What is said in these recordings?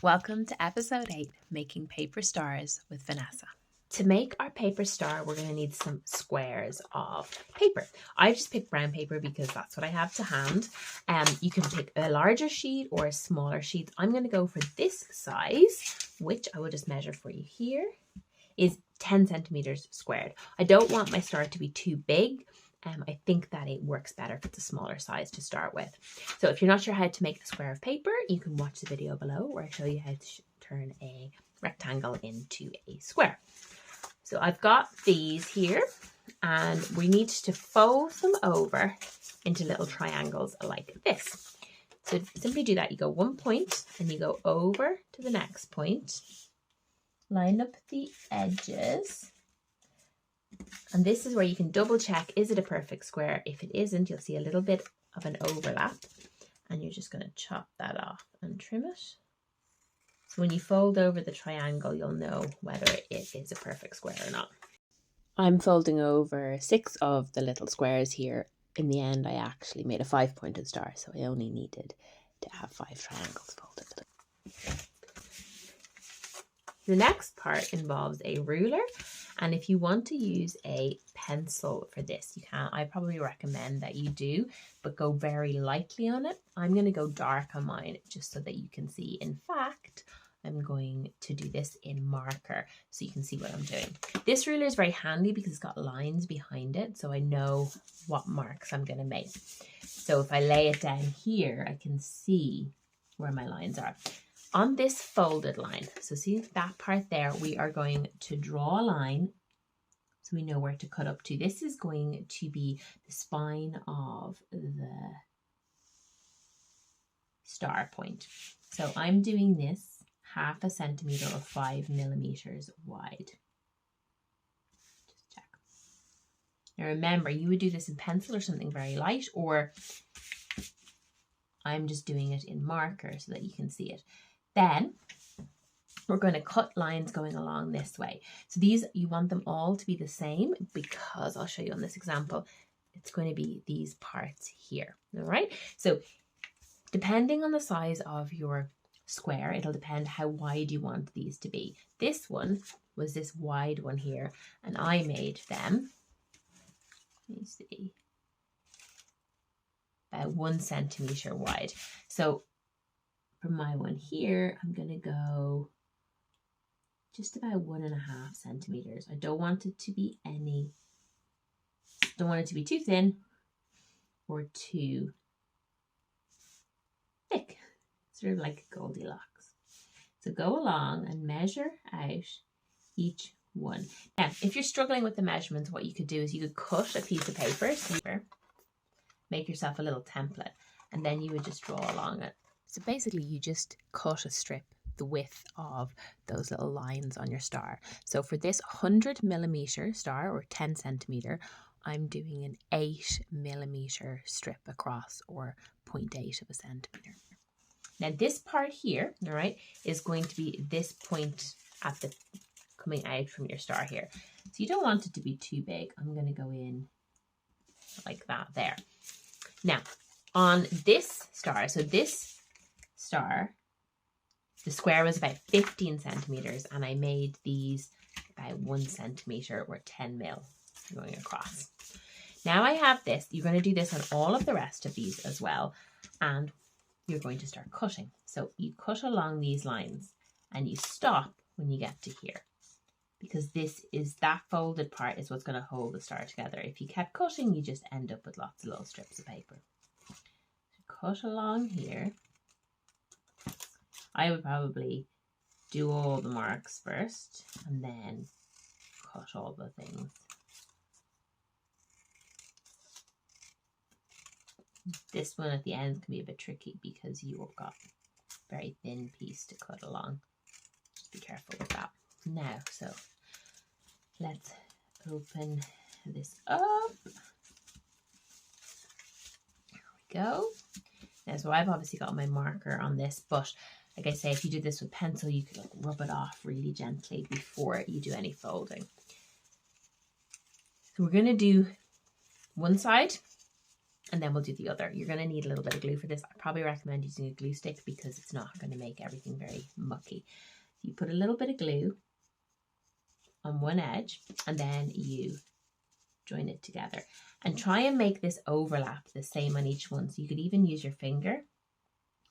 Welcome to episode 8, Making Paper Stars with Vanessa. To make our paper star, we're going to need some squares of paper. I just picked brown paper because that's what I have to hand. You can pick a larger sheet or a smaller sheet. I'm going to go for this size, which I will just measure for you here, is 10 centimeters squared. I don't want my star to be too big. I think that it works better if it's a smaller size to start with. So if you're not sure how to make a square of paper, you can watch the video below where I show you how to turn a rectangle into a square. So I've got these here and we need to fold them over into little triangles like this. So simply do that. You go one point and you go over to the next point, line up the edges. And this is where you can double check, is it a perfect square? If it isn't, you'll see a little bit of an overlap and you're just going to chop that off and trim it. So when you fold over the triangle, you'll know whether it is a perfect square or not. I'm folding over 6 of the little squares here. In the end, I actually made a 5-pointed star, so I only needed to have 5 triangles folded. The next part involves a ruler, and if you want to use a pencil for this, you can. I probably recommend that you do, but go very lightly on it. I'm going to go dark on mine just so that you can see. In fact, I'm going to do this in marker so you can see what I'm doing. This ruler is very handy because it's got lines behind it, so I know what marks I'm going to make. So if I lay it down here, I can see where my lines are. On this folded line, so see that part there, we are going to draw a line so we know where to cut up to. This is going to be the spine of the star point. So I'm doing this 0.5 centimeter or 5 millimeters wide. Just check. Now remember, you would do this in pencil or something very light, or I'm just doing it in marker so that you can see it. Then we're going to cut lines going along this way. So these, you want them all to be the same because I'll show you on this example, it's going to be these parts here. All right. So depending on the size of your square, it'll depend how wide you want these to be. This one was this wide one here, and I made them, let me see, about 1 centimeter wide. So for my one here, I'm going to go just about 1.5 centimeters. I don't want it to be don't want it to be too thin or too thick, sort of like Goldilocks. So go along and measure out each one. Now, if you're struggling with the measurements, what you could do is you could cut a piece of paper, make yourself a little template, and then you would just draw along it. So basically you just cut a strip the width of those little lines on your star. So for this 100 millimeter star or 10 centimeter, I'm doing an 8 millimeter strip across, or 0.8 of a centimeter. Now this part here, all right, is going to be this point at the coming out from your star here. So you don't want it to be too big. I'm going to go in like that there. Now on this star, so this star, the square was about 15 centimeters and I made these about 1 centimeter or 10 mil going across. Now I have this. You're going to do this on all of the rest of these as well, and you're going to start cutting. So you cut along these lines and you stop when you get to here, because that folded part is what's going to hold the star together. If you kept cutting, you just end up with lots of little strips of paper. So cut along here. I would probably do all the marks first and then cut all the things. This one at the end can be a bit tricky because you've got a very thin piece to cut along. Just be careful with that. Now, so let's open this up. There we go. Now, so I've obviously got my marker on this, but like I say, if you do this with pencil, you could rub it off really gently before you do any folding. So we're going to do one side And then we'll do the other. You're going to need a little bit of glue for this. I probably recommend using a glue stick because it's not going to make everything very mucky. You put a little bit of glue on one edge and then you join it together. And try and make this overlap the same on each one. So you could even use your finger.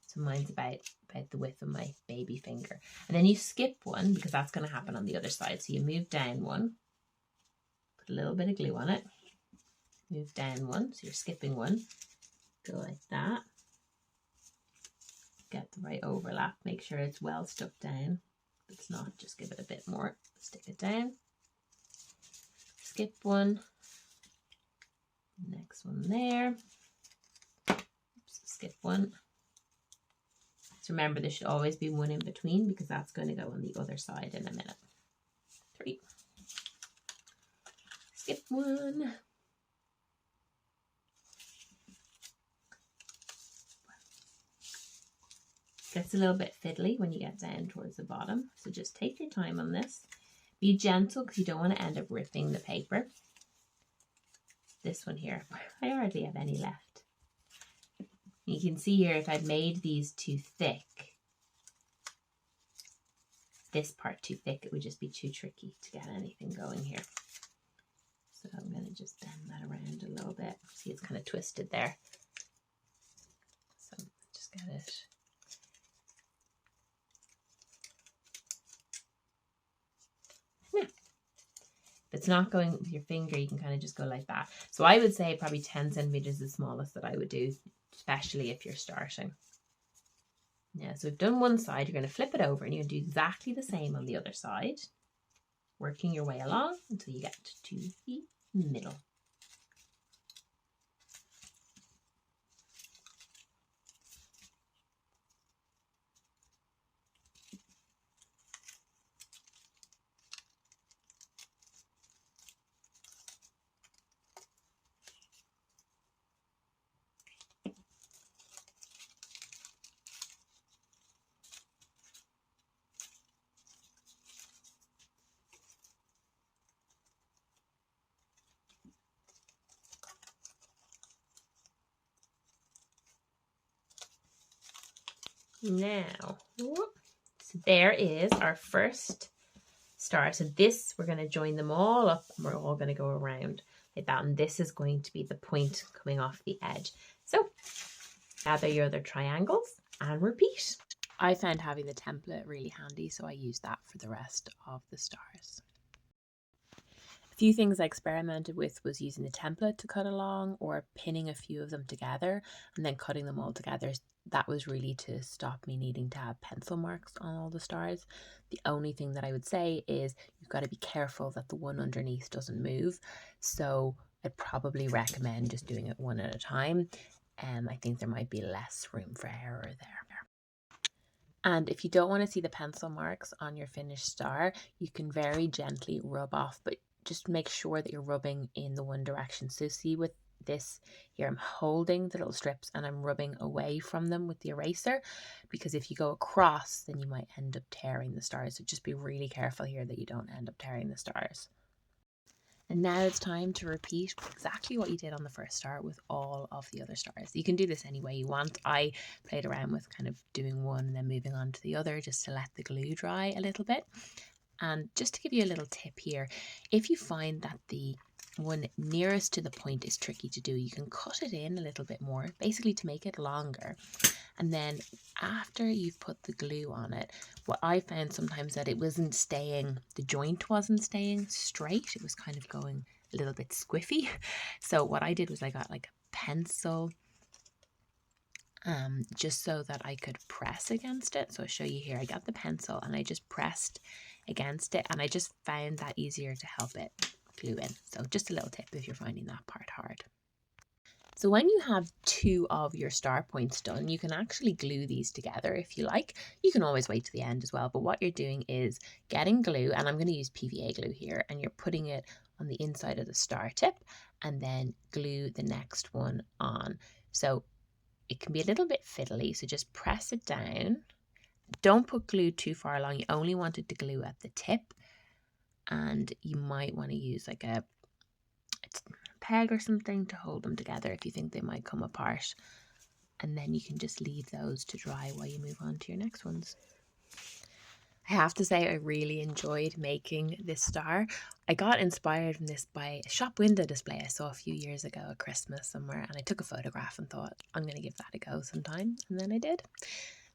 So mine's about the width of my baby finger. And then you skip one because that's going to happen on the other side. So you move down one, put a little bit of glue on it, move down one, so you're skipping one, go like that, get the right overlap, make sure it's well stuck down. If it's not, just give it a bit more, stick it down, skip one, next one there, oops, skip one. So remember, there should always be one in between because that's going to go on the other side in a minute. 3, skip one, gets a little bit fiddly when you get down towards the bottom, so just take your time on this. Be gentle because you don't want to end up ripping the paper. This one here, I hardly have any left. You can see here, if I'd made these too thick, this part too thick, it would just be too tricky to get anything going here. So I'm going to just bend that around a little bit. See, it's kind of twisted there. So just get it. Now, if it's not going with your finger, you can kind of just go like that. So I would say probably 10 centimeters is the smallest that I would do, especially if you're starting. Yeah, so we've done one side, you're going to flip it over and you're going to do exactly the same on the other side, working your way along until you get to the middle. Now, so there is our first star. So this, we're going to join them all up and we're all going to go around like that. And this is going to be the point coming off the edge. So gather your other triangles and repeat. I found having the template really handy, so I used that for the rest of the stars. A few things I experimented with was using the template to cut along or pinning a few of them together and then cutting them all together. That was really to stop me needing to have pencil marks on all the stars. The only thing that I would say is you've got to be careful that the one underneath doesn't move. So I'd probably recommend just doing it one at a time. I think there might be less room for error there. And if you don't want to see the pencil marks on your finished star, you can very gently rub off, but just make sure that you're rubbing in the one direction. So see with this here, I'm holding the little strips and I'm rubbing away from them with the eraser, because if you go across, then you might end up tearing the stars. So just be really careful here that you don't end up tearing the stars. And now it's time to repeat exactly what you did on the first star with all of the other stars. You can do this any way you want. I played around with kind of doing one and then moving on to the other just to let the glue dry a little bit. And just to give you a little tip here, if you find that the one nearest to the point is tricky to do, you can cut it in a little bit more, basically to make it longer. And then after you've put the glue on it, what I found sometimes that it wasn't staying, the joint wasn't staying straight. It was kind of going a little bit squiffy. So what I did was I got like a pencil just so that I could press against it. So I'll show you here. I got the pencil and I just pressed against it and I just found that easier to help it glue in. So just a little tip if you're finding that part hard. So when you have 2 of your star points done, you can actually glue these together if you like. You can always wait to the end as well, but what you're doing is getting glue, and I'm going to use PVA glue here, and you're putting it on the inside of the star tip and then glue the next one on. So it can be a little bit fiddly, so just press it down. Don't put glue too far along. You only want it to glue at the tip, and you might want to use like a peg or something to hold them together if you think they might come apart. And then you can just leave those to dry while you move on to your next ones. I have to say I really enjoyed making this star. I got inspired from this by a shop window display I saw a few years ago at Christmas somewhere, and I took a photograph and thought I'm going to give that a go sometime, and then I did.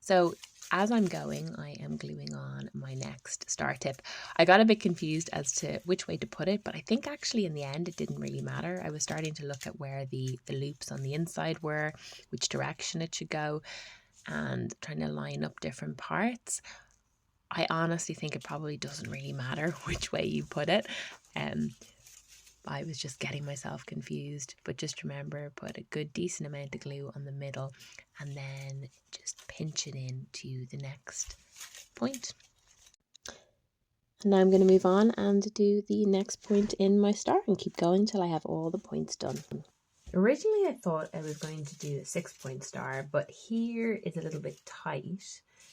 So as I'm going, I am gluing on my next star tip. I got a bit confused as to which way to put it, but I think actually in the end it didn't really matter. I was starting to look at where the loops on the inside were, which direction it should go, and trying to line up different parts. I honestly think it probably doesn't really matter which way you put it. I was just getting myself confused, but just remember, put a good decent amount of glue on the middle and then just pinch it in to the next point. And now I'm going to move on and do the next point in my star and keep going till I have all the points done. Originally I thought I was going to do a 6-point star, but here is a little bit tight.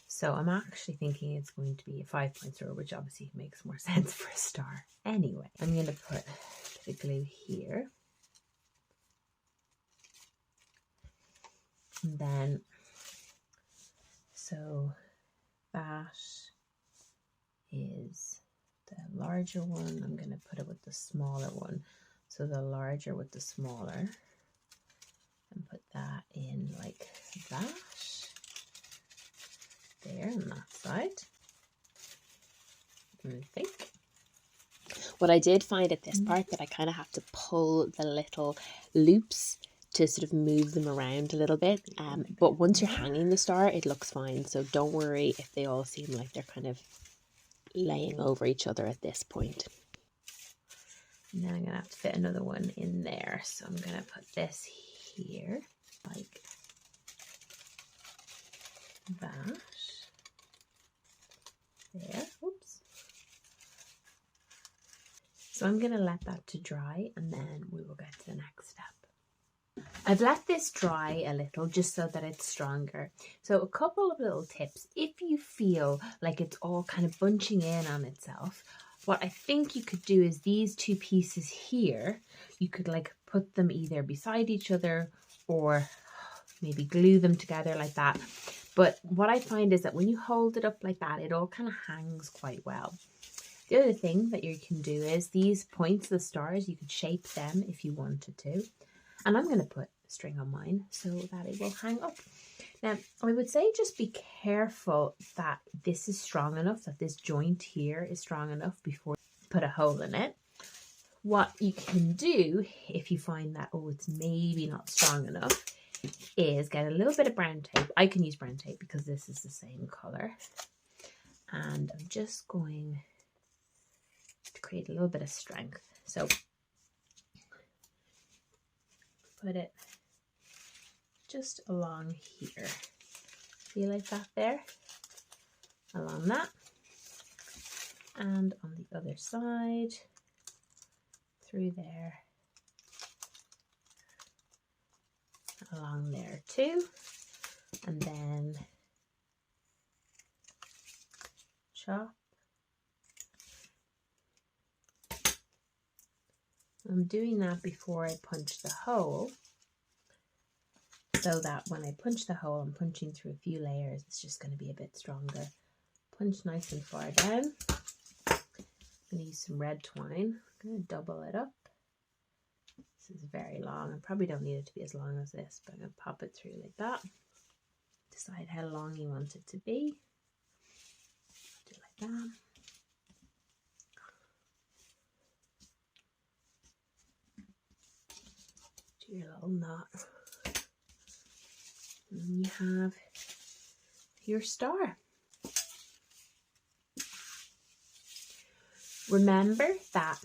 So I'm actually thinking it's going to be a 5-point star, which obviously makes more sense for a star. Anyway, I'm going to put the glue here. And then, so that is the larger one. I'm going to put it with the smaller one. So the larger with the smaller. And put that in like that. There on that side. I think. What I did find at this part that I kind of have to pull the little loops to sort of move them around a little bit. But once you're hanging the star, it looks fine. So don't worry if they all seem like they're kind of laying over each other at this point. And then I'm going to have to fit another one in there. So I'm going to put this here like that. There, oops. So I'm going to let that to dry and then we will get to the next step. I've let this dry a little just so that it's stronger. So a couple of little tips. If you feel like it's all kind of bunching in on itself, what I think you could do is these two pieces here, you could like put them either beside each other or maybe glue them together like that. But what I find is that when you hold it up like that, it all kind of hangs quite well. The other thing that you can do is these points, the stars, you could shape them if you wanted to. And I'm going to put string on mine so that it will hang up. Now, I would say just be careful that this is strong enough, that this joint here is strong enough before you put a hole in it. What you can do if you find that, oh, it's maybe not strong enough, is get a little bit of brown tape. I can use brown tape because this is the same color. And I'm just going to create a little bit of strength. So put it just along here. See, like that there? Along that. And on the other side, through there. Along there too. And then chop. I'm doing that before I punch the hole, so that when I punch the hole, I'm punching through a few layers. It's just going to be a bit stronger. Punch nice and far down. I'm going to use some red twine. I'm going to double it up. This is very long. I probably don't need it to be as long as this, but I'm going to pop it through like that. Decide how long you want it to be. Do it like that. Do your little knot. And you have your star. Remember that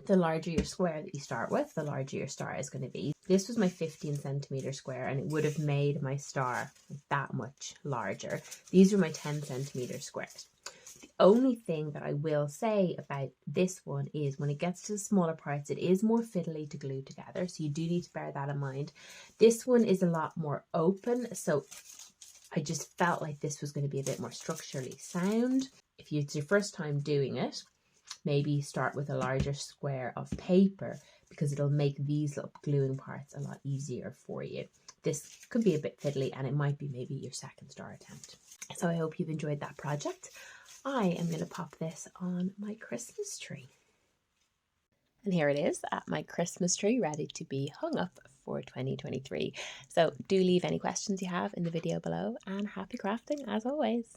the larger your square that you start with, the larger your star is going to be. This was my 15cm square and it would have made my star that much larger. These were my 10cm squares. The only thing that I will say about this one is when it gets to the smaller parts, it is more fiddly to glue together. So you do need to bear that in mind. This one is a lot more open. So I just felt like this was going to be a bit more structurally sound. If it's your first time doing it, maybe start with a larger square of paper because it'll make these little gluing parts a lot easier for you. This could be a bit fiddly and it might be maybe your second star attempt. So I hope you've enjoyed that project. I am going to pop this on my Christmas tree. And here it is at my Christmas tree, ready to be hung up for 2023. So do leave any questions you have in the video below, and happy crafting as always.